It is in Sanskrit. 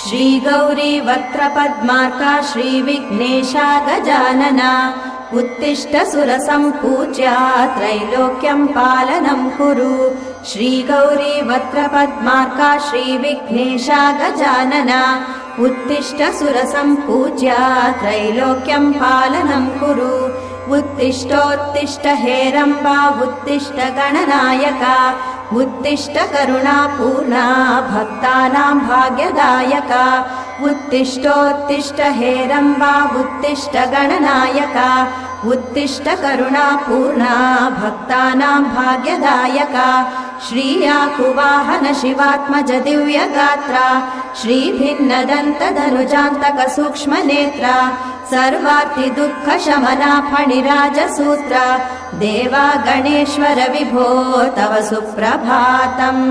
श्रीगौरी वक्त्रपद्मार्का श्रीविघ्नेशा गजानना उत्तिष्ठ सुरसम्पूज्या त्रैलोक्यं पालनं कुरु। श्रीगौरी वक्त्रपद्मार्का श्रीविघ्नेशा गजानना उत्तिष्ठ सुरसम्पूज्या त्रैलोक्यं पालनं कुरु। उत्तिष्ठोत्तिष्ठ हेरम्बा उत्तिष्ठ गणनायका उत्तिष्ठ करुणापूर्णा भक्तानां भाग्यदायका। उत्तिष्ठोत्तिष्ठ हेरम्बा उत्तिष्ठ गणनायका उत्तिष्ठ करुणापूर्णा भक्तानां भाग्यदायका। श्रीयाकुवाहन शिवात्मज दिव्यगात्रा श्रीभिन्नदन्तधनुजान्तक सूक्ष्मनेत्रा सर्वार्ति दुःखशमना फणिराजसूत्रा देवा गणेश्वर विभो तव सुप्रभातम्।